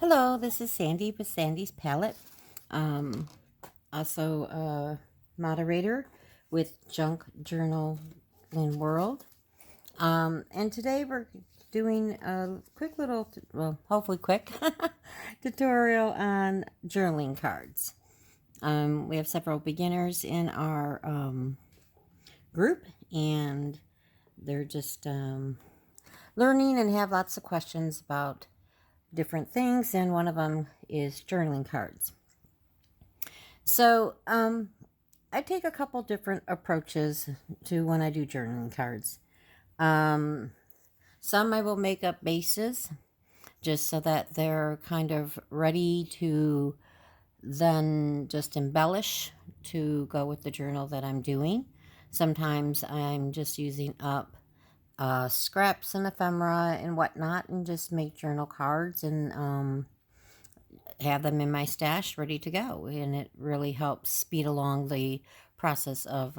Hello, this is Sandy with Sandy's Palette. Um, also a moderator with Junk Journal in World. And today we're doing a quick little, well, hopefully quick, tutorial on journaling cards. We have several beginners in our group, and they're just learning and have lots of questions about different things, and one of them is journaling cards. So, I take a couple different approaches to when I do journaling cards. Um, some I will make up bases just so that they're kind of ready to then just embellish to go with the journal that I'm doing. Sometimes I'm just using up scraps and ephemera and whatnot and just make journal cards and have them in my stash ready to go, and it really helps speed along the process of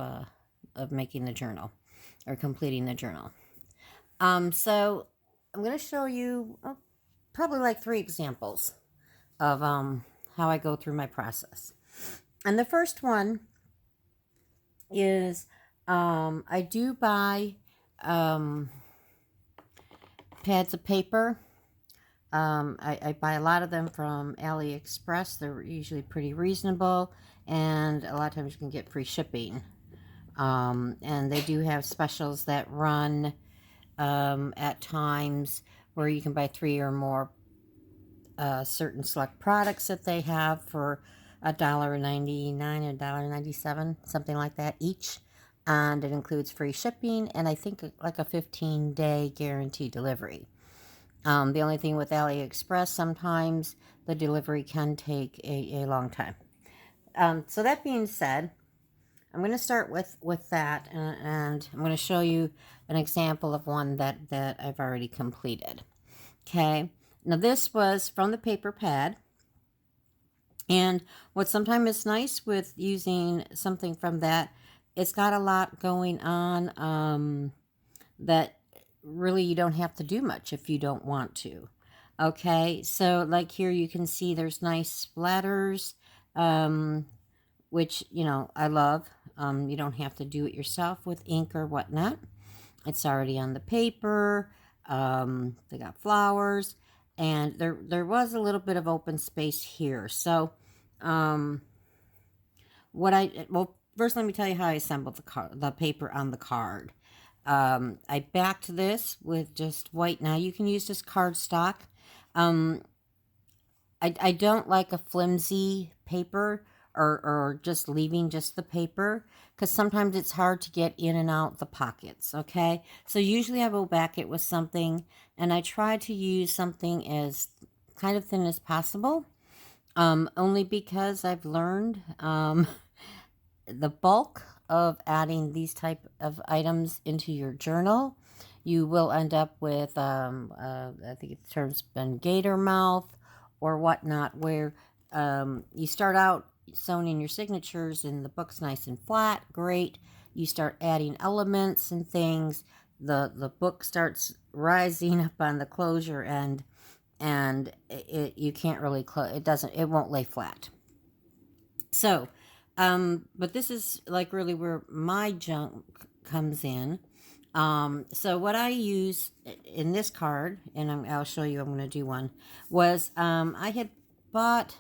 making the journal or completing the journal. So I'm going to show you probably like 3 examples of how I go through my process. And the first one is I do buy pads of paper. I buy a lot of them from AliExpress. They're usually pretty reasonable, and a lot of times you can get free shipping. And they do have specials that run at times where you can buy 3 or more certain select products that they have for $1.99 or $1.97, something like that each. And it includes free shipping and I think like a 15-day guarantee delivery. The only thing with AliExpress, sometimes the delivery can take a long time. So that being said, I'm going to start with that, and I'm going to show you an example of one that I've already completed. Okay, now this was from the paper pad, and what sometimes is nice with using something from that, it's got a lot going on that really you don't have to do much if you don't want to. Okay, so like here you can see there's nice splatters, which, you know, I love. You don't have to do it yourself with ink or whatnot. It's already on the paper. They got flowers, and there was a little bit of open space here. So, well, first let me tell you how I assembled the paper on the card. I backed this with just white. Now you can use just cardstock. I don't like a flimsy paper or just leaving just the paper because sometimes it's hard to get in and out the pockets, okay? So usually I will back it with something, and I try to use something as kind of thin as possible, only because I've learned the bulk of adding these type of items into your journal, you will end up with, I think the term's been gator mouth or whatnot, where you start out sewing in your signatures and the book's nice and flat, great. You start adding elements and things, the book starts rising up on the closure end, and you can't really close. It won't lay flat. So, but this is like really where my junk comes in. So what I use in this card, and I'll show you, I'm going to do one, was I had bought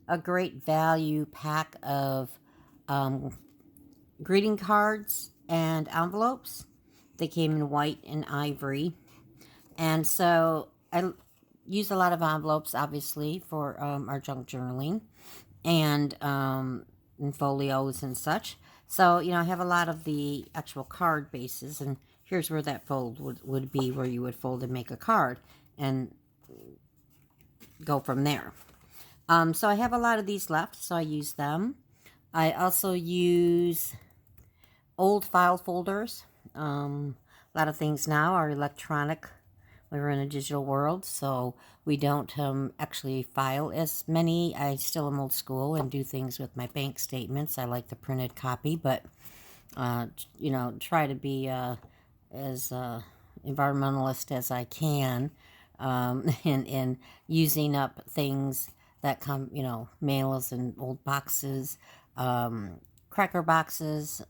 a great value pack of greeting cards and envelopes. They came in white and ivory. And so I use a lot of envelopes, obviously, for our junk journaling and folios and such. So, you know, I have a lot of the actual card bases, and here's where that fold would be, where you would fold and make a card and go from there. So I have a lot of these left, so I use them. I also use old file folders. A lot of things now are electronic. We're in a digital world, so we don't actually file as many. I still am old school and do things with my bank statements. I like the printed copy, but, you know, try to be as environmentalist as I can and using up things that come, you know, mails and old boxes, cracker boxes,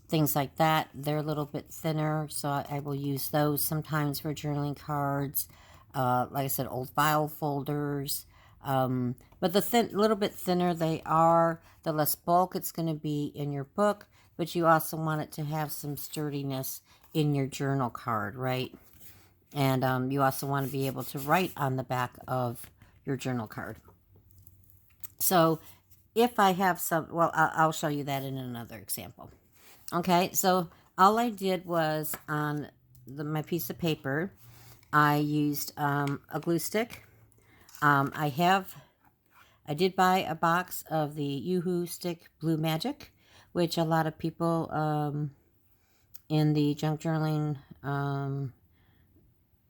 things like that. They're a little bit thinner, so I will use those sometimes for journaling cards. Like I said, old file folders. But the little bit thinner they are, the less bulk it's going to be in your book. But you also want it to have some sturdiness in your journal card, right? And you also want to be able to write on the back of your journal card. So if I have some, well, I'll show you that in another example. Okay, so all I did was on my piece of paper, I used a glue stick. I did buy a box of the Yoo-Hoo Stick Blue Magic, which a lot of people in the junk journaling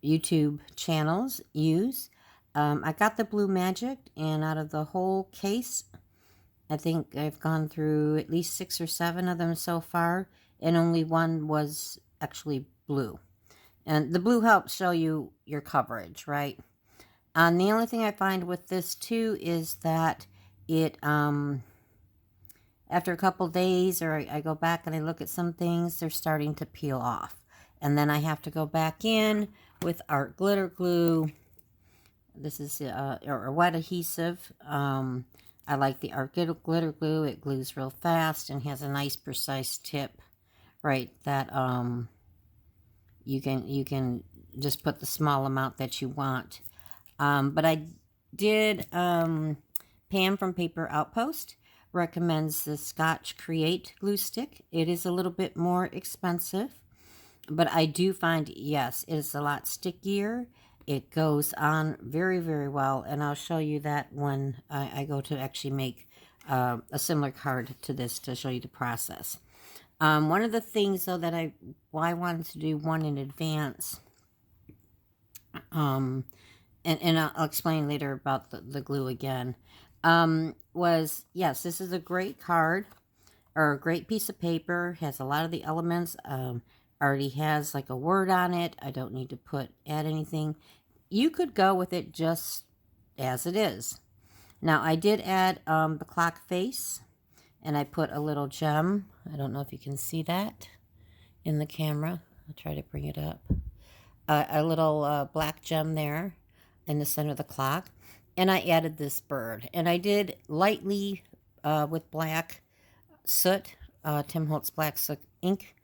YouTube channels use. I got the Blue Magic, and out of the whole case, I think I've gone through at least 6 or 7 of them so far, and only one was actually blue. And the blue helps show you your coverage, right? And the only thing I find with this too is that it, after a couple days, or I go back and I look at some things, they're starting to peel off. And then I have to go back in with art glitter glue. This is a wet adhesive. I like the art glitter glue. It glues real fast and has a nice precise tip, right? That you can just put the small amount that you want. But I did, Pam from Paper Outpost recommends the Scotch Create glue stick. It is a little bit more expensive, but I do find, yes, it is a lot stickier. It goes on very, very well, and I'll show you that when I go to actually make a similar card to this to show you the process. One of the things, though, that why I wanted to do one in advance, and I'll explain later about the glue again, was, yes, this is a great card, or a great piece of paper, has a lot of the elements, already has like a word on it. I don't need to add anything. You could go with it just as it is. Now, I did add the clock face, and I put a little gem. I don't know if you can see that in the camera. I'll try to bring it up. A little black gem there in the center of the clock. And I added this bird. And I did lightly with black soot, Tim Holtz Black Soot ink.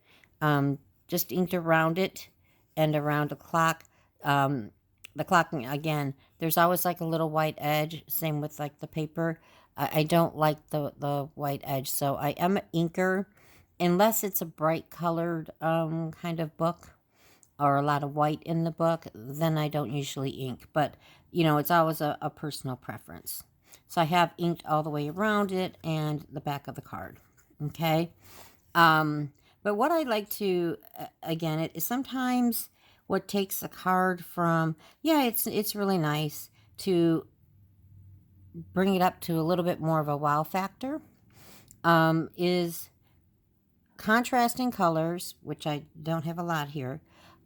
Just inked around it and around the clock. The clock, again, there's always like a little white edge. Same with like the paper. I don't like the white edge, so I am an inker. Unless it's a bright colored kind of book or a lot of white in the book, then I don't usually ink. But, you know, it's always a personal preference. So I have inked all the way around it and the back of the card. Okay? But what I like to, again, it is sometimes what takes a card from, yeah, it's really nice to bring it up to a little bit more of a wow factor, is contrasting colors, which I don't have a lot here,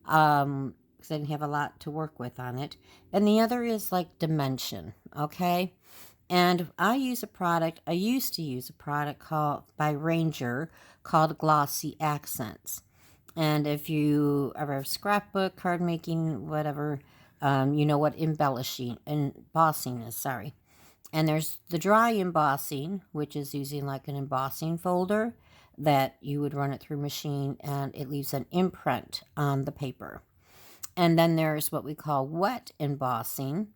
because I didn't have a lot to work with on it. And the other is like dimension, okay? And I used to use a product called by Ranger called Glossy Accents. And if you ever have scrapbook, card making, whatever, you know what embossing is, sorry. And there's the dry embossing, which is using like an embossing folder that you would run it through machine and it leaves an imprint on the paper. And then there's what we call wet embossing.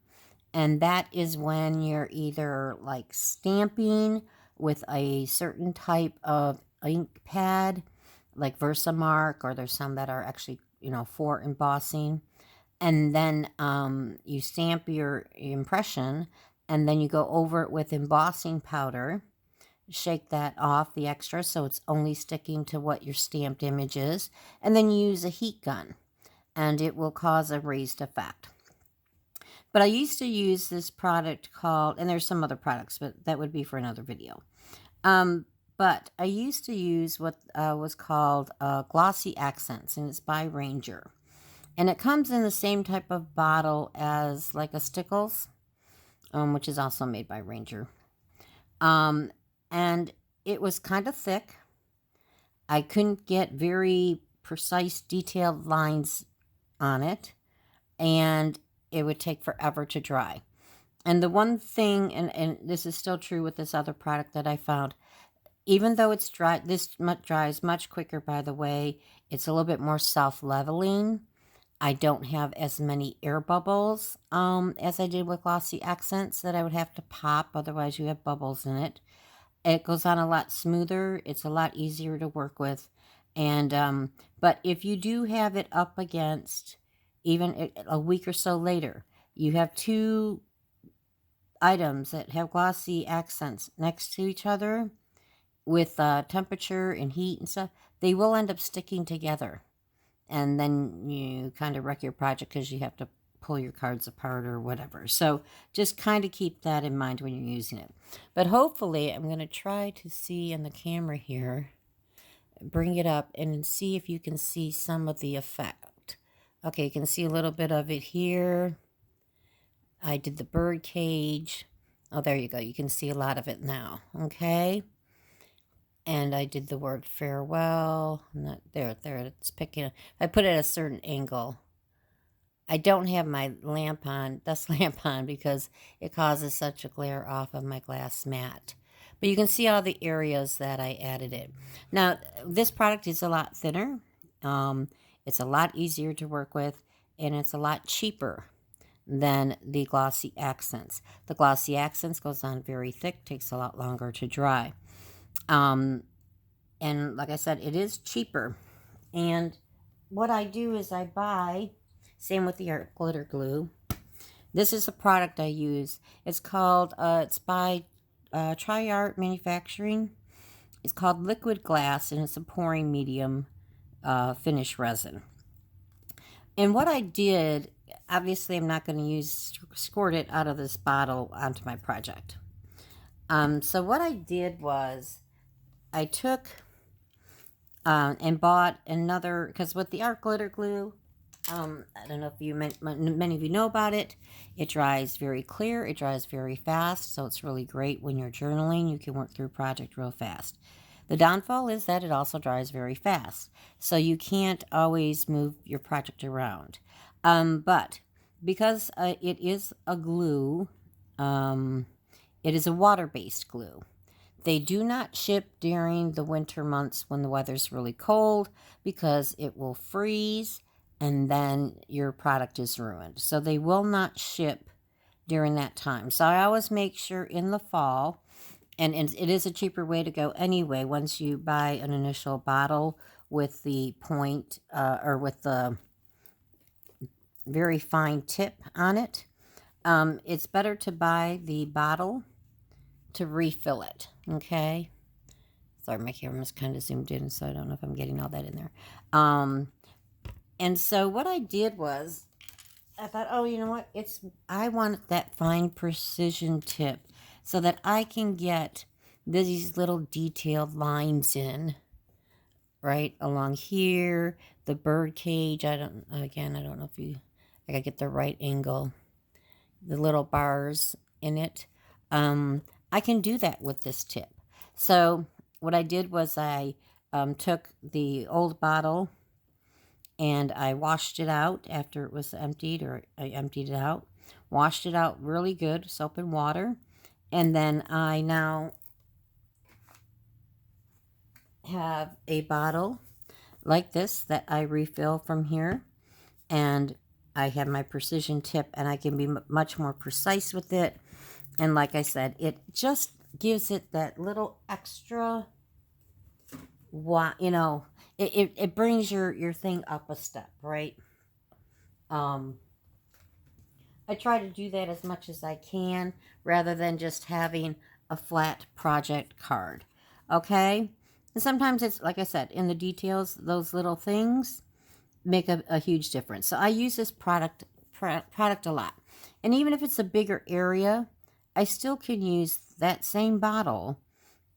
And that is when you're either like stamping with a certain type of ink pad, like Versamark, or there's some that are actually, you know, for embossing. And then you stamp your impression, and then you go over it with embossing powder, shake that off, the extra, so it's only sticking to what your stamped image is, and then you use a heat gun, and it will cause a raised effect. But I used to use this product called, and there's some other products, but that would be for another video. But I used to use what was called Glossy Accents, and it's by Ranger. And it comes in the same type of bottle as like a Stickles, which is also made by Ranger. And it was kind of thick. I couldn't get very precise, detailed lines on it, and it would take forever to dry. And the one thing, and this is still true with this other product that I found, even though it's dry, this dries much quicker, by the way. It's a little bit more self-leveling. I don't have as many air bubbles as I did with Glossy Accents that I would have to pop, otherwise you have bubbles in it. It goes on a lot smoother. It's a lot easier to work with. And but if you do have it up against, even a week or so later, you have two items that have Glossy Accents next to each other with temperature and heat and stuff, they will end up sticking together. And then you kind of wreck your project because you have to pull your cards apart or whatever. So just kind of keep that in mind when you're using it. But hopefully, I'm going to try to see in the camera here, bring it up and see if you can see some of the effect. Okay, you can see a little bit of it here. I did the bird cage. Oh, there you go. You can see a lot of it now. Okay. And I did the word farewell. Not there, it's picking up. I put it at a certain angle. I don't have my lamp on, dust lamp on, because it causes such a glare off of my glass mat. But you can see all the areas that I added it. Now, this product is a lot thinner. It's a lot easier to work with, and it's a lot cheaper than the Glossy Accents. The Glossy Accents goes on very thick, takes a lot longer to dry. And like I said, it is cheaper. And what I do is I buy, same with the art glitter glue. This is a product I use. It's called, it's by Tri-Art Manufacturing. It's called Liquid Glass, and it's a pouring medium finish resin. And what I did, obviously I'm not going to squirt it out of this bottle onto my project. So what I did was I took and bought another, because with the art glitter glue, I don't know if many of you know about it. It dries very clear. It dries very fast, so it's really great when you're journaling. You can work through a project real fast. The downfall is that it also dries very fast, so you can't always move your project around. But because it is a glue, it is a water-based glue. They do not ship during the winter months when the weather's really cold, because it will freeze and then your product is ruined. So they will not ship during that time. So I always make sure in the fall, and it is a cheaper way to go anyway, once you buy an initial bottle with the point or with the very fine tip on it. It's better to buy the bottle to refill it, okay? Sorry, my camera's kind of zoomed in, so I don't know if I'm getting all that in there. And so what I did was, I thought, oh, you know what? I want that fine precision tip so that I can get these little detailed lines in, right along here, the bird cage. I don't know if I gotta get the right angle, the little bars in it. I can do that with this tip. So what I did was I took the old bottle and I washed it out after it was emptied, or I emptied it out, washed it out really good, soap and water. And then I now have a bottle like this that I refill from here. And I have my precision tip, and I can be much more precise with it. And like I said, it just gives it that little extra, it brings your thing up a step, right? I try to do that as much as I can, rather than just having a flat project card, okay? And sometimes it's, like I said, in the details, those little things make a huge difference. So I use this product a lot. And even if it's a bigger area, I still can use that same bottle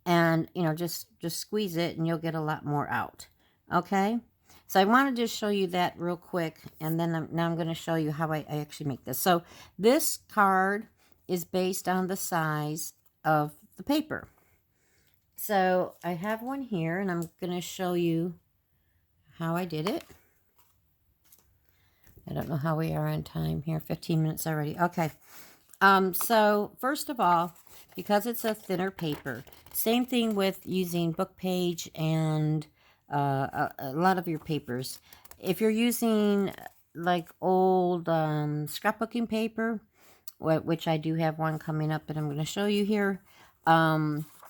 and, just squeeze it and you'll get a lot more out. Okay? So I wanted to show you that real quick, and then now I'm going to show you how I actually make this. So this card is based on the size of the paper. So I have one here, and I'm going to show you how I did it. I don't know how we are on time here. 15 minutes already. Okay. So first of all, because it's a thinner paper, same thing with using book page and a lot of your papers. If you're using like old scrapbooking paper, which I do have one coming up that I'm going to show you here,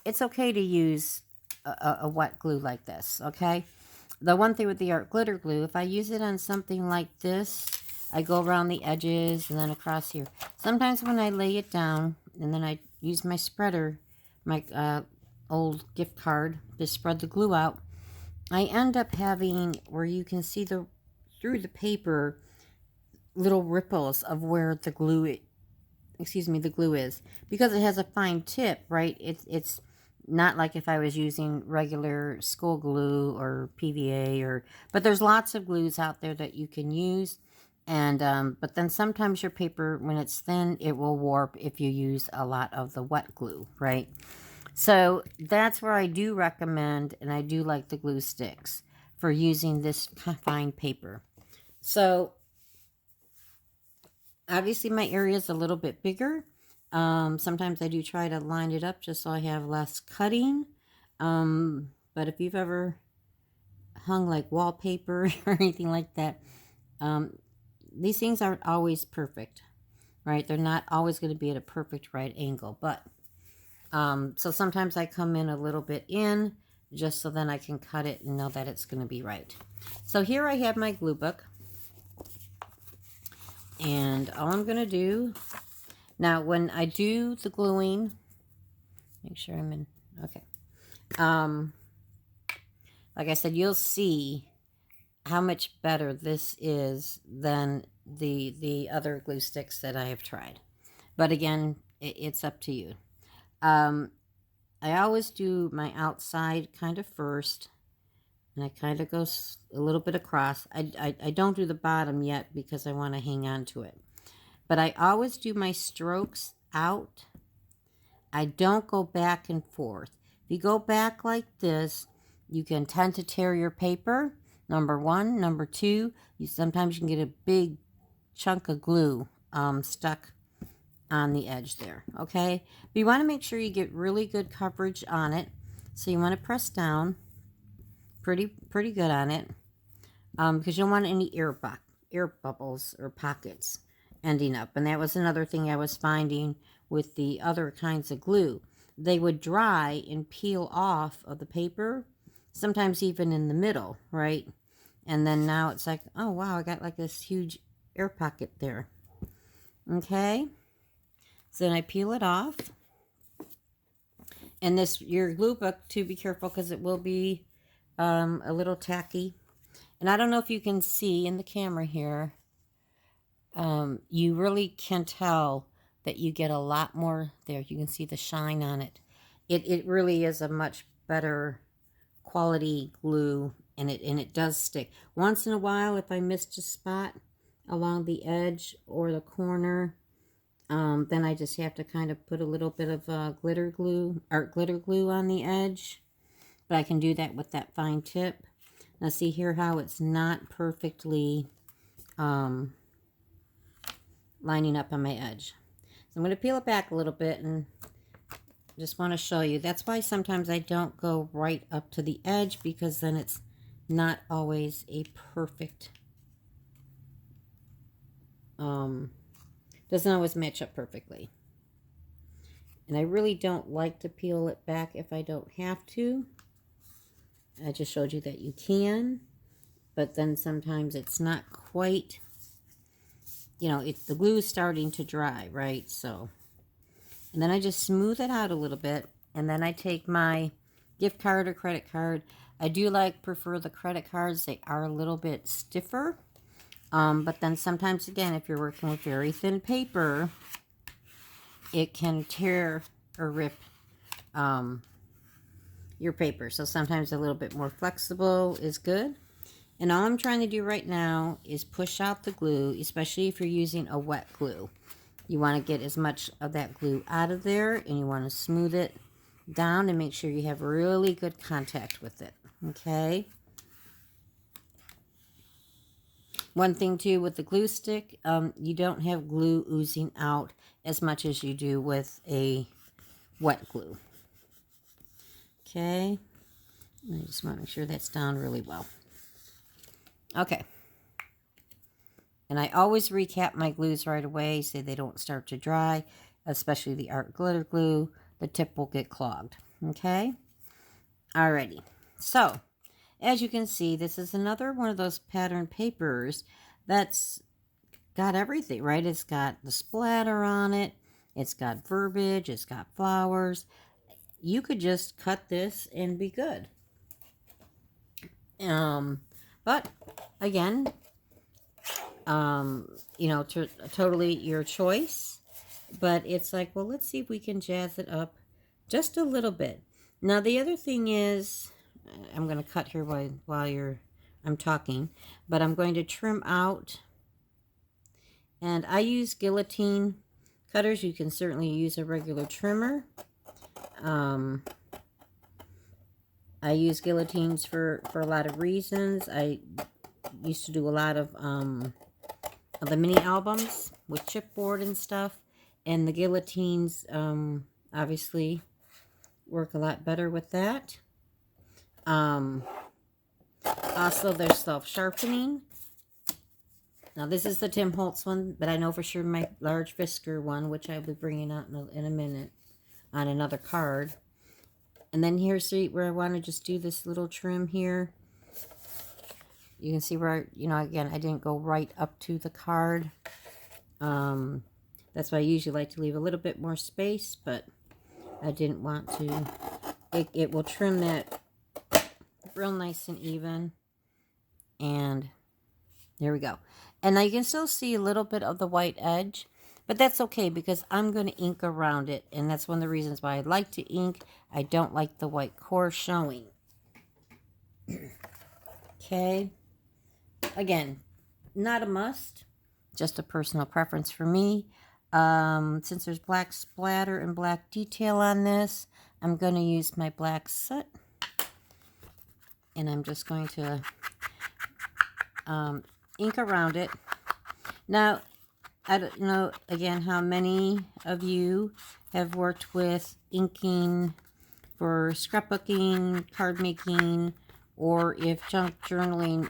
it's okay to use a wet glue like this, okay? The one thing with the art glitter glue, if I use it on something like this, I go around the edges and then across here. Sometimes when I lay it down and then I use my spreader, my old gift card to spread the glue out, I end up having where you can see through the paper little ripples of where the glue the glue is, because it has a fine tip, right? It's not like if I was using regular school glue or PVA but there's lots of glues out there that you can use. And but then sometimes your paper, when it's thin, it will warp if you use a lot of the wet glue, right? So that's where I do recommend, and I do like the glue sticks for using this fine paper. So obviously my area is a little bit bigger. Sometimes I do try to line it up just so I have less cutting. But if you've ever hung like wallpaper or anything like that, these things aren't always perfect, right? They're not always going to be at a perfect right angle, but so sometimes I come in a little bit in just so then I can cut it and know that it's going to be right. So here I have my glue book, and all I'm going to do now, when I do the gluing, make sure I'm in, okay. Like I said, you'll see how much better this is than the other glue sticks that I have tried. But again, it's up to you. I always do my outside kind of first, and I kind of go a little bit across. I don't do the bottom yet because I want to hang on to it. But I always do my strokes out. I don't go back and forth. If you go back like this, you can tend to tear your paper, number one. Number two, sometimes you can get a big chunk of glue stuck on the edge there, okay? But you want to make sure you get really good coverage on it. So you want to press down pretty good on it, because you don't want any air bubbles or pockets ending up. And that was another thing I was finding with the other kinds of glue. They would dry and peel off of the paper, sometimes even in the middle, right? And then now it's like, oh wow, I got like this huge air pocket there. Okay, so then I peel it off. And your glue book, to be careful because it will be a little tacky. And I don't know if you can see in the camera here, you really can tell that you get a lot more there. You can see the shine on it. It really is a much better quality glue, and it does stick. Once in a while, if I missed a spot along the edge or the corner, then I just have to kind of put a little bit of art glitter glue on the edge. But I can do that with that fine tip. Now see here how it's not perfectly lining up on my edge. So I'm going to peel it back a little bit and just want to show you. That's why sometimes I don't go right up to the edge, because then it's not always a perfect, doesn't always match up perfectly. And I really don't like to peel it back if I don't have to. I just showed you that you can, but then sometimes it's not quite, the glue is starting to dry, right? So, and then I just smooth it out a little bit, and then I take my gift card or credit card. I do prefer the credit cards. They are a little bit stiffer, but then sometimes, again, if you're working with very thin paper, it can tear or rip your paper. So sometimes a little bit more flexible is good. And all I'm trying to do right now is push out the glue, especially if you're using a wet glue. You want to get as much of that glue out of there, and you want to smooth it down and make sure you have really good contact with it. Okay? One thing too with the glue stick, you don't have glue oozing out as much as you do with a wet glue. Okay? I just want to make sure that's down really well. Okay. And I always recap my glues right away so they don't start to dry, especially the art glitter glue. The tip will get clogged. Okay? Alrighty. So, as you can see, this is another one of those pattern papers that's got everything, right? It's got the splatter on it. It's got verbiage. It's got flowers. You could just cut this and be good. But, again, you know, totally your choice. But it's like, well, let's see if we can jazz it up just a little bit. Now, the other thing is, I'm going to cut here while I'm talking, but I'm going to trim out. And I use guillotine cutters. You can certainly use a regular trimmer. I use guillotines for a lot of reasons. I used to do a lot of the mini albums with chipboard and stuff, and the guillotines obviously work a lot better with that. Also, there's self-sharpening. Now, this is the Tim Holtz one, but I know for sure my large Fisker one, which I'll be bringing out in a minute on another card. And then here's where I want to just do this little trim here. You can see where, you know, again, I didn't go right up to the card. That's why I usually like to leave a little bit more space, but I didn't want to. It will trim that real nice and even. And there we go. And now you can still see a little bit of the white edge, but that's okay because I'm going to ink around it. And that's one of the reasons why I like to ink. I don't like the white core showing. Okay. Again, not a must, just a personal preference for me. Since there's black splatter and black detail on this, I'm going to use my black soot. And I'm just going to ink around it. Now, I don't know, again, how many of you have worked with inking for scrapbooking, card making, or if junk journaling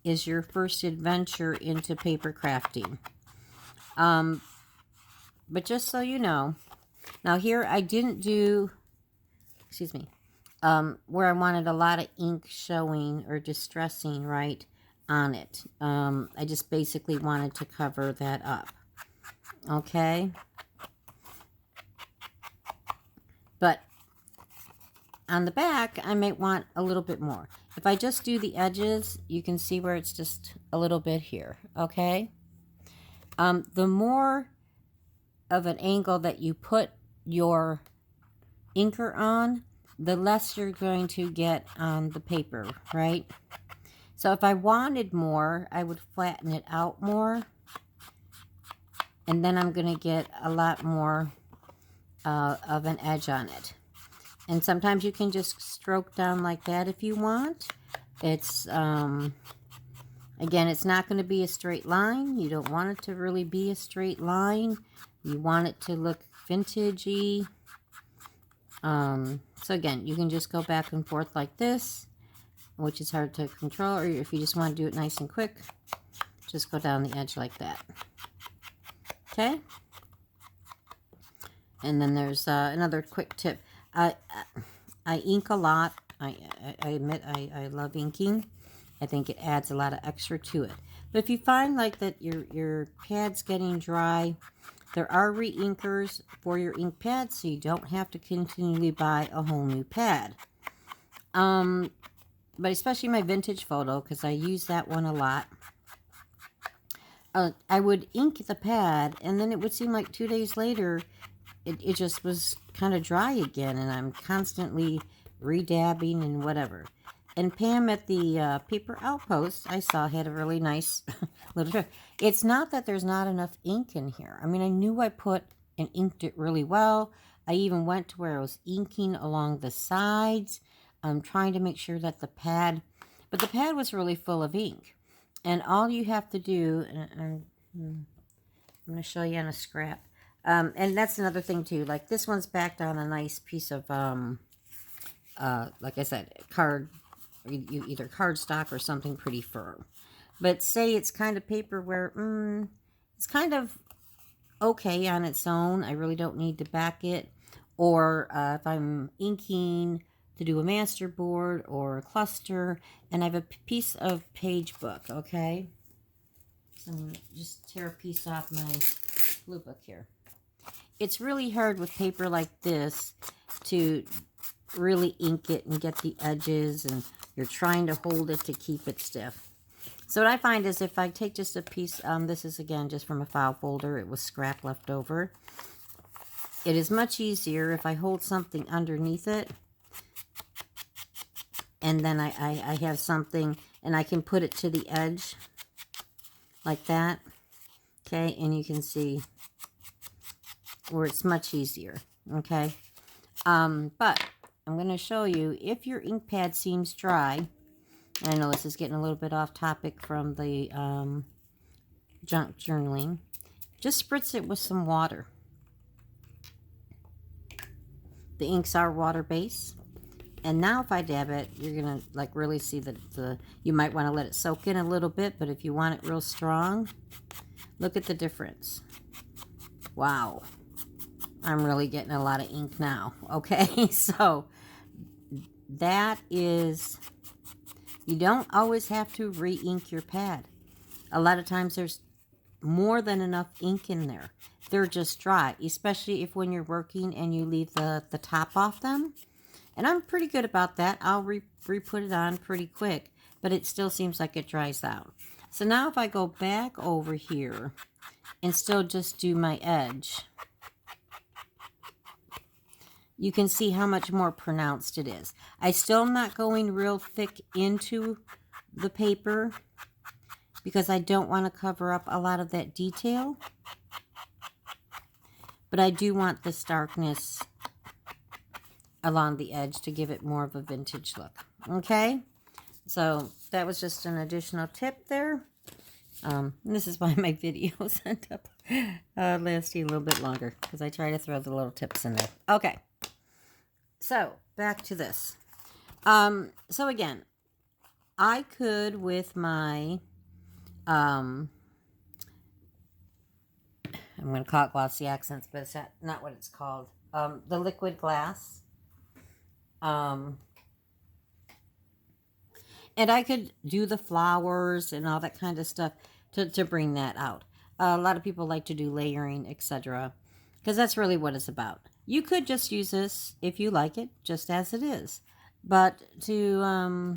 is your first adventure into paper crafting. But just so you know, now here I didn't do, excuse me, where I wanted a lot of ink showing or distressing right on it. I just basically wanted to cover that up. Okay? But on the back, I might want a little bit more. If I just do the edges, you can see where it's just a little bit here. Okay? The more of an angle that you put your inker on, the less you're going to get on the paper, right? So if I wanted more, I would flatten it out more. And then I'm going to get a lot more of an edge on it. And sometimes you can just stroke down like that if you want. It's, again, it's not going to be a straight line. You don't want it to really be a straight line. You want it to look vintagey. So again, you can just go back and forth like this, which is hard to control. Or if you just want to do it nice and quick, just go down the edge like that. Okay? And then there's another quick tip. I ink a lot. I admit I love inking. I think it adds a lot of extra to it. But if you find like that your pad's getting dry, there are re-inkers for your ink pad, so you don't have to continually buy a whole new pad. But especially my vintage photo, because I use that one a lot. I would ink the pad, and then it would seem like 2 days later, it just was kind of dry again, and I'm constantly redabbing and whatever. And Pam at the Paper Outpost, I saw, had a really nice little trick. It's not that there's not enough ink in here. I mean, I knew I put and inked it really well. I even went to where I was inking along the sides. I'm trying to make sure that the pad, but the pad was really full of ink. And all you have to do, and I'm going to show you on a scrap. And that's another thing too. Like this one's backed on a nice piece of, like I said, either cardstock or something pretty firm. But say it's kind of paper where it's kind of okay on its own. I really don't need to back it. Or if I'm inking to do a master board or a cluster, and I have a piece of page book, okay? So I'm going to just tear a piece off my blue book here. It's really hard with paper like this to really ink it and get the edges, and you're trying to hold it to keep it stiff. So what I find is if I take just a piece, this is again just from a file folder, it was scrap left over. It is much easier if I hold something underneath it, and then I have something, and I can put it to the edge like that. Okay, and you can see where it's much easier. Okay, but I'm going to show you if your ink pad seems dry. I know this is getting a little bit off topic from the junk journaling. Just spritz it with some water. The inks are water-based. And now if I dab it, you're going to like really see that you might want to let it soak in a little bit, but if you want it real strong, look at the difference. Wow. I'm really getting a lot of ink now. Okay, so that is, you don't always have to re-ink your pad. A lot of times there's more than enough ink in there. They're just dry, especially if when you're working and you leave the top off them. And I'm pretty good about that. I'll re-put it on pretty quick, but it still seems like it dries out. So now if I go back over here and still just do my edge, you can see how much more pronounced it is. I still am not going real thick into the paper because I don't want to cover up a lot of that detail. But I do want this darkness along the edge to give it more of a vintage look. Okay? So that was just an additional tip there. This is why my videos end up lasting a little bit longer, because I try to throw the little tips in there. Okay. So, back to this. So again, I could with my, I'm going to call it Glossy Accents, but it's not what it's called. The liquid glass. And I could do the flowers and all that kind of stuff to bring that out. A lot of people like to do layering, etc., because that's really what it's about. You could just use this, if you like it, just as it is. But to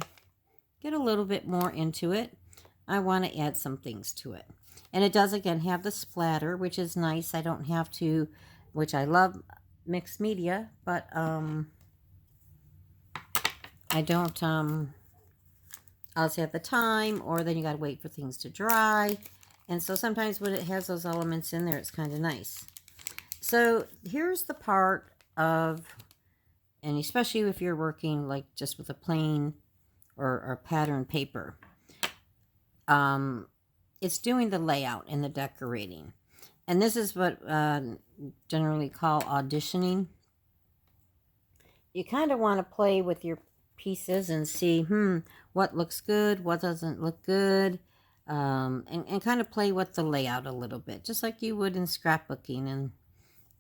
get a little bit more into it, I want to add some things to it. And it does, again, have the splatter, which is nice. I don't have to, which I love mixed media, but I don't always have the time, or then you got to wait for things to dry. And so sometimes when it has those elements in there, it's kind of nice. So here's the part of, and especially if you're working like just with a plain or pattern paper, it's doing the layout and the decorating. And this is what generally call auditioning. You kind of want to play with your pieces and see, what looks good, what doesn't look good, and kind of play with the layout a little bit, just like you would in scrapbooking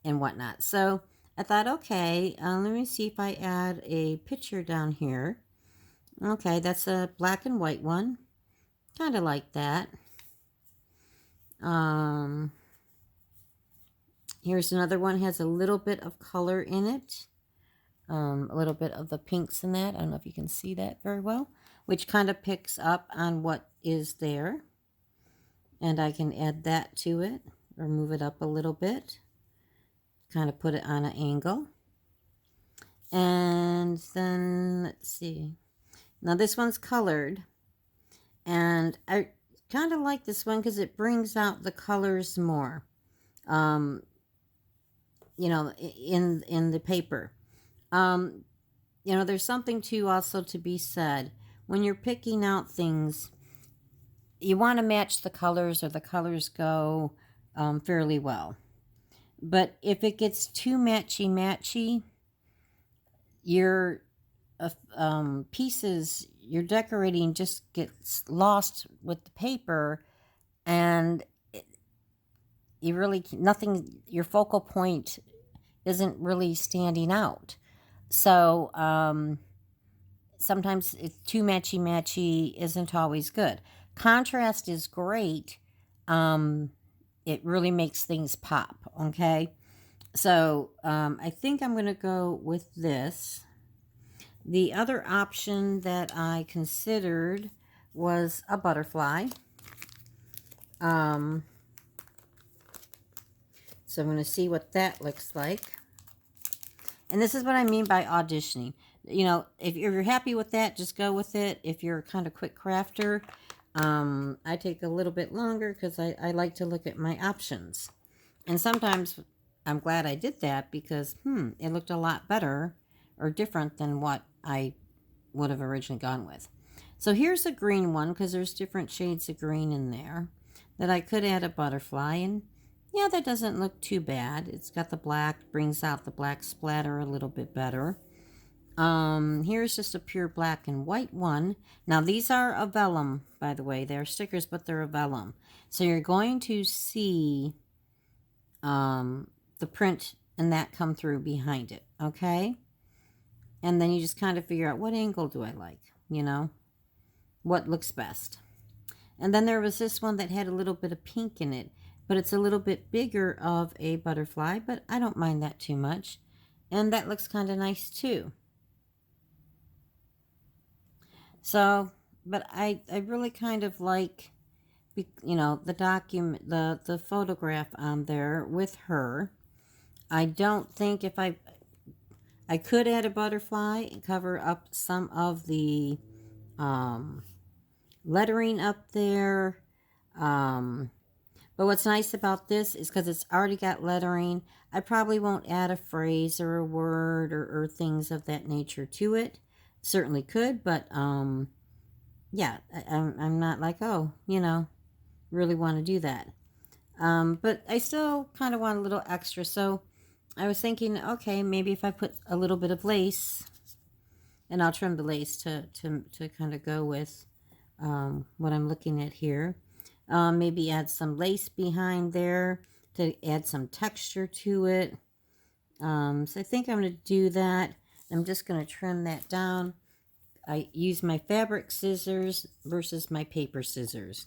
and whatnot. So I thought, okay, let me see if I add a picture down here. Okay, that's a black and white one. Kind of like that. Here's another one, has a little bit of color in it. A little bit of the pinks in that. I don't know if you can see that very well, which kind of picks up on what is there. And I can add that to it, or move it up a little bit. Kind of put it on an angle. And then, let's see. Now this one's colored, and I kind of like this one because it brings out the colors more, um, you know, in the paper. You know, there's something too also to be said when you're picking out things. You want to match the colors, or the colors go fairly well. But if it gets too matchy, your pieces you're decorating just gets lost with the paper, and you really nothing. Your focal point isn't really standing out. So sometimes it's too matchy isn't always good. Contrast is great. It really makes things pop. Okay, so I think I'm going to go with this. The other option that I considered was a butterfly. So I'm going to see what that looks like. And this is what I mean by auditioning. You know, if you're happy with that, just go with it. If you're kind of quick crafter, I take a little bit longer because I like to look at my options. And sometimes I'm glad I did that because, it looked a lot better or different than what I would have originally gone with. So here's a green one because there's different shades of green in there that I could add a butterfly. And yeah, that doesn't look too bad. It's got the black, brings out the black splatter a little bit better. Here's just a pure black and white one. Now these are a vellum, by the way. They're stickers, but they're a vellum. So you're going to see the print and that come through behind it, okay? And then you just kind of figure out what angle do I like, you know, what looks best. And then there was this one that had a little bit of pink in it, but it's a little bit bigger of a butterfly, but I don't mind that too much. And that looks kind of nice too. So, but I really kind of like, you know, the document, the photograph on there with her. I don't think if I could add a butterfly and cover up some of the lettering up there. But what's nice about this is because it's already got lettering, I probably won't add a phrase or a word or things of that nature to it. Certainly could, but yeah, I'm not like, oh, you know, really want to do that. But I still kind of want a little extra. So I was thinking, okay, maybe if I put a little bit of lace, and I'll trim the lace to kind of go with what I'm looking at here. Maybe add some lace behind there to add some texture to it. So I think I'm going to do that. I'm just going to trim that down. I use my fabric scissors versus my paper scissors.